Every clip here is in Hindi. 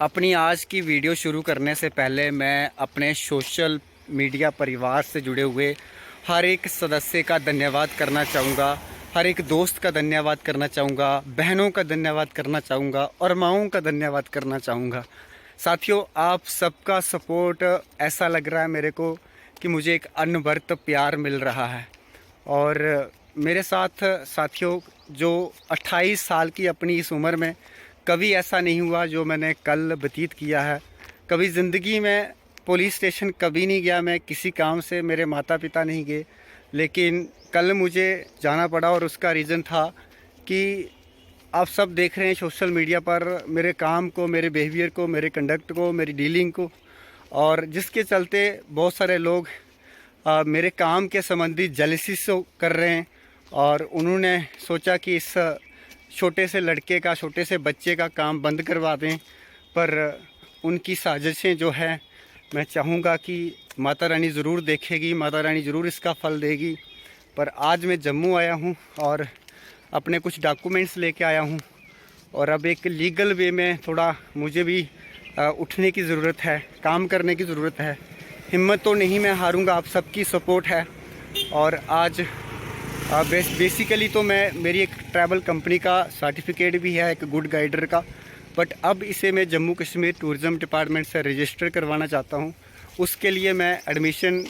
अपनी आज की वीडियो शुरू करने से पहले मैं अपने सोशल मीडिया परिवार से जुड़े हुए हर एक सदस्य का धन्यवाद करना चाहूँगा, हर एक दोस्त का धन्यवाद करना चाहूँगा, बहनों का धन्यवाद करना चाहूँगा और माँओं का धन्यवाद करना चाहूँगा। साथियों, आप सबका सपोर्ट ऐसा लग रहा है मेरे को कि मुझे एक अनवरत प्यार मिल रहा है। और मेरे साथ साथियों, जो 28 साल की अपनी इस उम्र में कभी ऐसा नहीं हुआ जो मैंने कल व्यतीत किया है। कभी ज़िंदगी में पुलिस स्टेशन कभी नहीं गया मैं किसी काम से, मेरे माता पिता नहीं गए, लेकिन कल मुझे जाना पड़ा और उसका रीज़न था कि आप सब देख रहे हैं सोशल मीडिया पर मेरे काम को, मेरे बिहेवियर को, मेरे कंडक्ट को, मेरी डीलिंग को, और जिसके चलते बहुत सारे लोग मेरे काम के संबंधी जेलसी कर रहे हैं और उन्होंने सोचा कि इस छोटे से लड़के का, छोटे से बच्चे का काम बंद करवा दें। पर उनकी साजिशें जो है, मैं चाहूँगा कि माता रानी ज़रूर देखेगी, माता रानी ज़रूर इसका फल देगी। पर आज मैं जम्मू आया हूँ और अपने कुछ डॉक्यूमेंट्स लेके आया हूँ और अब एक लीगल वे में थोड़ा मुझे भी उठने की ज़रूरत है, काम करने की ज़रूरत है। हिम्मत तो नहीं मैं हारूंगा, आप सबकी सपोर्ट है। और आज बेसिकली तो मेरी एक ट्रैवल कंपनी का सर्टिफिकेट भी है, एक गुड गाइडर का, बट अब इसे मैं जम्मू कश्मीर टूरिज़्म डिपार्टमेंट से रजिस्टर करवाना चाहता हूँ। उसके लिए मैं एडमिशन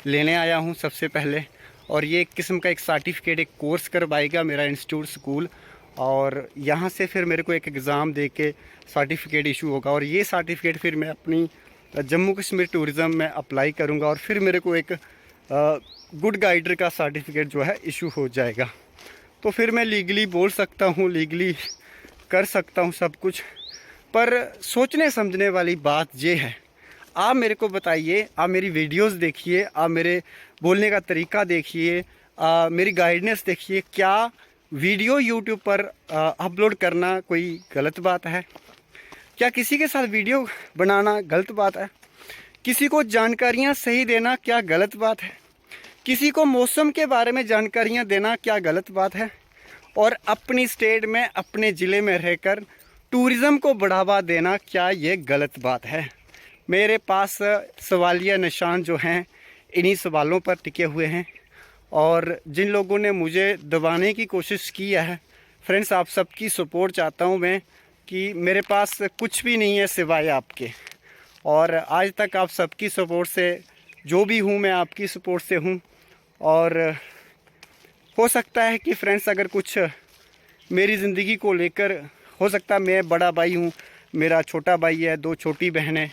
लेने आया हूँ सबसे पहले, और ये एक किस्म का एक सर्टिफिकेट, एक कोर्स करवाएगा मेरा इंस्टीट्यूट स्कूल, और यहाँ से फिर मेरे को एक एग्ज़ाम दे के सर्टिफिकेट इशू होगा और ये सर्टिफिकेट फिर मैं अपनी जम्मू कश्मीर टूरिज़्म में अप्लाई करूँगा और फिर मेरे को एक गुड गाइडर का सर्टिफिकेट जो है इशू हो जाएगा। तो फिर मैं लीगली बोल सकता हूँ, लीगली कर सकता हूँ सब कुछ। पर सोचने समझने वाली बात ये है, आप मेरे को बताइए, आप मेरी वीडियोस देखिए, आप मेरे बोलने का तरीका देखिए, मेरी गाइडेंस देखिए, क्या वीडियो यूट्यूब पर अपलोड करना कोई गलत बात है? क्या किसी के साथ वीडियो बनाना गलत बात है? किसी को जानकारियाँ सही देना क्या गलत बात है? किसी को मौसम के बारे में जानकारियाँ देना क्या गलत बात है? और अपनी स्टेट में, अपने ज़िले में रहकर टूरिज़्म को बढ़ावा देना क्या ये गलत बात है? मेरे पास सवालिया निशान जो हैं इन्हीं सवालों पर टिके हुए हैं, और जिन लोगों ने मुझे दबाने की कोशिश की है, फ्रेंड्स, आप सबकी सपोर्ट चाहता हूँ मैं कि मेरे पास कुछ भी नहीं है सिवाय आपके। और आज तक आप सबकी सपोर्ट से जो भी हूँ, मैं आपकी सपोर्ट से हूँ। और हो सकता है कि फ्रेंड्स, अगर कुछ मेरी ज़िंदगी को लेकर, हो सकता है, मैं बड़ा भाई हूँ, मेरा छोटा भाई है, 2 छोटी बहनें,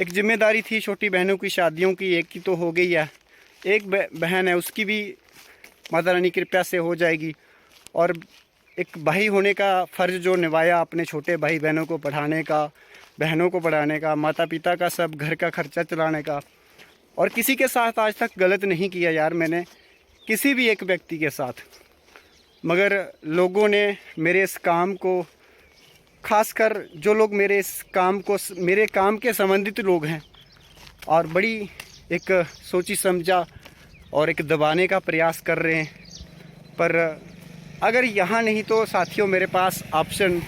एक जिम्मेदारी थी छोटी बहनों की शादियों की, एक की तो हो गई है, एक बहन है, उसकी भी माता रानी कृपा से हो जाएगी। और एक भाई होने का फ़र्ज़ जो निभाया अपने छोटे भाई बहनों को पढ़ाने का, बहनों को पढ़ाने का, माता पिता का सब घर का खर्चा चलाने का। और किसी के साथ आज तक गलत नहीं किया यार मैंने, किसी भी एक व्यक्ति के साथ, मगर लोगों ने मेरे इस काम को, खासकर जो लोग मेरे इस काम को, मेरे काम के संबंधित लोग हैं, और बड़ी एक सोची समझा और एक दबाने का प्रयास कर रहे हैं। पर अगर यहाँ नहीं तो साथियों, मेरे पास ऑप्शन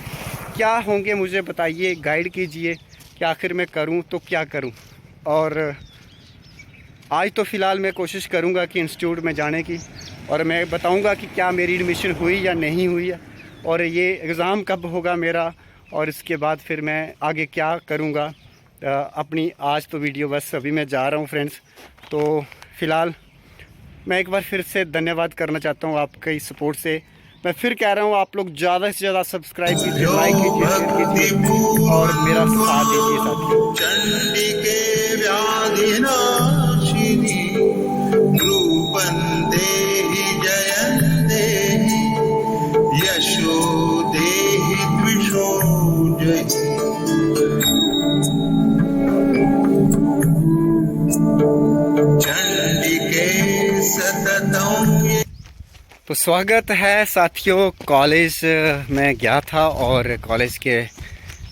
क्या होंगे मुझे बताइए, गाइड कीजिए कि आखिर मैं करूँ तो क्या करूँ। और आज तो फ़िलहाल मैं कोशिश करूँगा कि इंस्टीट्यूट में जाने की, और मैं बताऊँगा कि क्या मेरी एडमिशन हुई या नहीं हुई है, और ये एग्ज़ाम कब होगा मेरा, और इसके बाद फिर मैं आगे क्या करूँगा अपनी। आज तो वीडियो बस अभी मैं जा रहा हूँ फ्रेंड्स। तो फ़िलहाल मैं एक बार फिर से धन्यवाद करना चाहता हूँ आपके सपोर्ट से। मैं फिर कह रहा हूँ, आप लोग ज़्यादा से ज़्यादा सब्सक्राइब कीजिए, लाइक कीजिए, शेयर कीजिए और मेरा साथ दीजिए साथियों। चंडिके व्याधिनाशिनी रूपं देहि जयं देहि यशो देहि द्विषो जयि। चंडिके सततं। तो स्वागत है साथियों। कॉलेज में गया था और कॉलेज के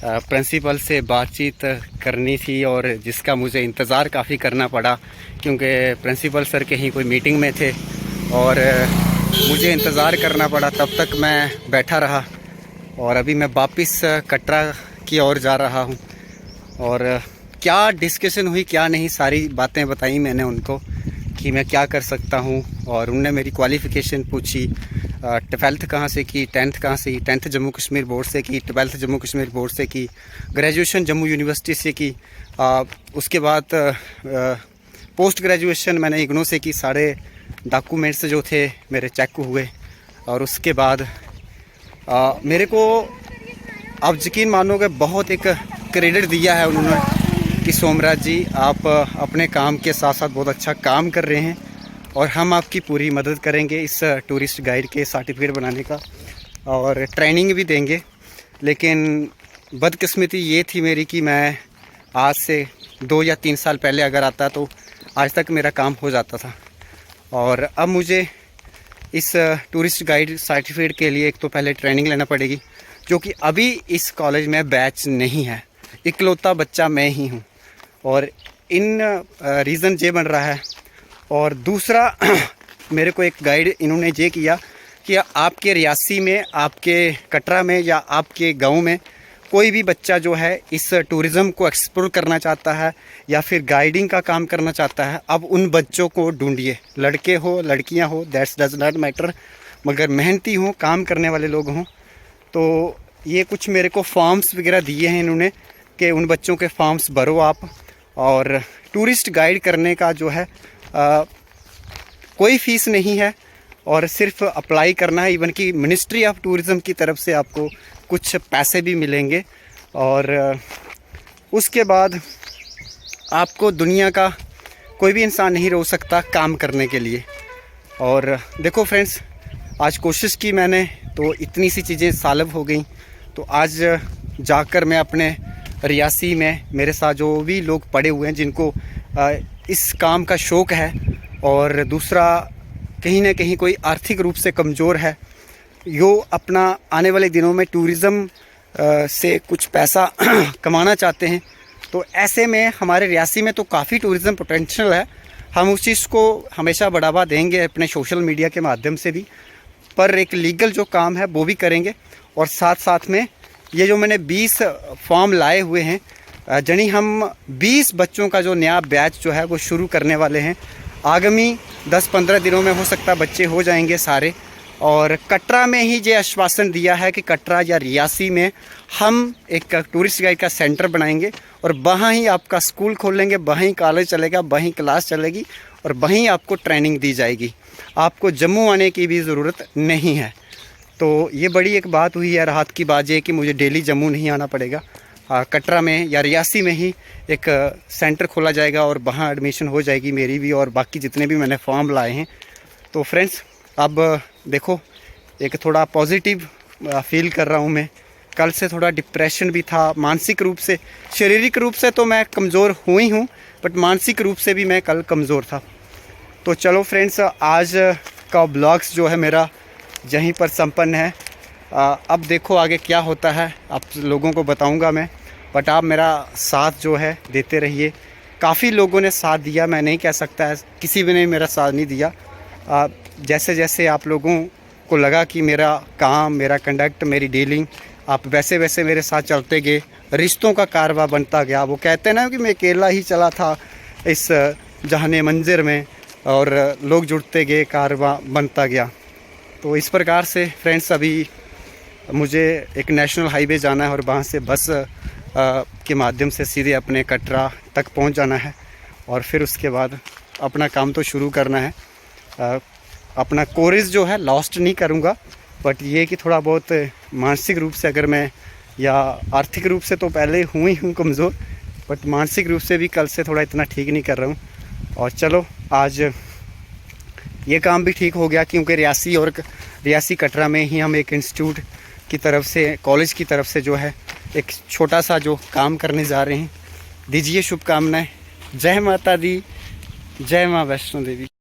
प्रिंसिपल से बातचीत करनी थी, और जिसका मुझे इंतज़ार काफ़ी करना पड़ा क्योंकि प्रिंसिपल सर कहीं कोई मीटिंग में थे और मुझे इंतज़ार करना पड़ा। तब तक मैं बैठा रहा और अभी मैं वापस कटरा की ओर जा रहा हूँ। और क्या डिस्कशन हुई क्या नहीं, सारी बातें बताई मैंने उनको कि मैं क्या कर सकता हूँ। और उनने मेरी क्वालिफ़िकेशन पूछी, 12th कहाँ से की, 10th कहाँ से की। 10th जम्मू कश्मीर बोर्ड से की, 12th जम्मू कश्मीर बोर्ड से की, ग्रेजुएशन जम्मू यूनिवर्सिटी से की। उसके बाद पोस्ट ग्रेजुएशन मैंने इग्नू से की। सारे डॉक्यूमेंट्स जो थे मेरे चेक हुए। और उसके बाद मेरे को आप यकीन मानोगे बहुत एक क्रेडिट दिया है उन्होंने कि सोमराज जी आप अपने काम के साथ साथ बहुत अच्छा काम कर रहे हैं और हम आपकी पूरी मदद करेंगे इस टूरिस्ट गाइड के सर्टिफिकेट बनाने का और ट्रेनिंग भी देंगे। लेकिन बदकिस्मती ये थी मेरी कि मैं आज से 2 या 3 साल पहले अगर आता तो आज तक मेरा काम हो जाता था। और अब मुझे इस टूरिस्ट गाइड सर्टिफिकेट के लिए एक तो पहले ट्रेनिंग लेना पड़ेगी, जो कि अभी इस कॉलेज में बैच नहीं है, इकलौता बच्चा मैं ही हूँ। और इन रीज़न ये बन रहा है। और दूसरा मेरे को एक गाइड इन्होंने ये किया कि आपके रियासी में, आपके कटरा में या आपके गांव में कोई भी बच्चा जो है इस टूरिज़्म को एक्सप्लोर करना चाहता है या फिर गाइडिंग का काम करना चाहता है, अब उन बच्चों को ढूंढिए। लड़के हो लड़कियां हो, दैट्स डज नॉट मैटर, मगर मेहनती हों, काम करने वाले लोग हों। तो ये कुछ मेरे को फॉर्म्स वगैरह दिए हैं इन्होंने कि उन बच्चों के फॉर्म्स भरो आप। और टूरिस्ट गाइड करने का जो है कोई फ़ीस नहीं है और सिर्फ अप्लाई करना है। इवन कि मिनिस्ट्री ऑफ टूरिज़्म की तरफ से आपको कुछ पैसे भी मिलेंगे। और उसके बाद आपको दुनिया का कोई भी इंसान नहीं रोक सकता काम करने के लिए। और देखो फ्रेंड्स, आज कोशिश की मैंने तो इतनी सी चीज़ें सॉल्व हो गई। तो आज जाकर मैं अपने रियासी में मेरे साथ जो भी लोग पड़े हुए हैं जिनको इस काम का शौक़ है और दूसरा कहीं ना कहीं कोई आर्थिक रूप से कमज़ोर है, यो अपना आने वाले दिनों में टूरिज़्म से कुछ पैसा कमाना चाहते हैं, तो ऐसे में हमारे रियासी में तो काफ़ी टूरिज़्म पोटेंशियल है। हम उस चीज़ को हमेशा बढ़ावा देंगे अपने सोशल मीडिया के माध्यम से भी, पर एक लीगल जो काम है वो भी करेंगे। और साथ साथ में ये जो मैंने 20 फॉर्म लाए हुए हैं, जनी हम 20 बच्चों का जो नया बैच जो है वो शुरू करने वाले हैं। आगामी 10-15 दिनों में हो सकता बच्चे हो जाएंगे सारे। और कटरा में ही ये आश्वासन दिया है कि कटरा या रियासी में हम एक टूरिस्ट गाइड का सेंटर बनाएंगे और वहाँ ही आपका स्कूल खोलेंगे, वहीं कॉलेज चलेगा, वहीं क्लास चलेगी और वहीं आपको ट्रेनिंग दी जाएगी। आपको जम्मू आने की भी ज़रूरत नहीं है। तो ये बड़ी एक बात हुई है, राहत की बात ये कि मुझे डेली जम्मू नहीं आना पड़ेगा। कटरा में या रियासी में ही एक सेंटर खोला जाएगा और वहाँ एडमिशन हो जाएगी मेरी भी और बाकी जितने भी मैंने फॉर्म लाए हैं। तो फ्रेंड्स, अब देखो एक थोड़ा पॉजिटिव फील कर रहा हूँ मैं। कल से थोड़ा डिप्रेशन भी था, मानसिक रूप से, शारीरिक रूप से तो मैं कमज़ोर हुई हूँ, बट मानसिक रूप से भी मैं कल कमज़ोर था। तो चलो फ्रेंड्स, आज का ब्लॉग्स जो है मेरा यहीं पर संपन्न है। अब देखो आगे क्या होता है, आप लोगों को बताऊंगा मैं, बट आप मेरा साथ जो है देते रहिए। काफ़ी लोगों ने साथ दिया, मैं नहीं कह सकता है किसी भी ने मेरा साथ नहीं दिया। जैसे जैसे आप लोगों को लगा कि मेरा काम, मेरा कंडक्ट, मेरी डीलिंग, आप वैसे वैसे मेरे साथ चलते गए, रिश्तों का कारवा बनता गया। वो कहते हैं ना कि मैं अकेला ही चला था इस जहाने मंज़िर में और लोग जुड़ते गए, कारवा बनता गया। तो इस प्रकार से फ्रेंड्स, अभी मुझे एक नेशनल हाईवे जाना है और वहाँ से बस के माध्यम से सीधे अपने कटरा तक पहुँच जाना है और फिर उसके बाद अपना काम तो शुरू करना है। अपना कोर्स जो है लॉस्ट नहीं करूँगा, बट ये कि थोड़ा बहुत मानसिक रूप से अगर मैं, या आर्थिक रूप से तो पहले ही हूँ कमज़ोर, बट मानसिक रूप से भी कल से थोड़ा इतना ठीक नहीं कर रहा हूँ। और चलो आज ये काम भी ठीक हो गया क्योंकि रियासी कटरा में ही हम एक इंस्टीट्यूट की तरफ से, कॉलेज की तरफ से जो है एक छोटा सा जो काम करने जा रहे हैं। दीजिए शुभकामनाएं। जय माता दी, जय माँ वैष्णो देवी।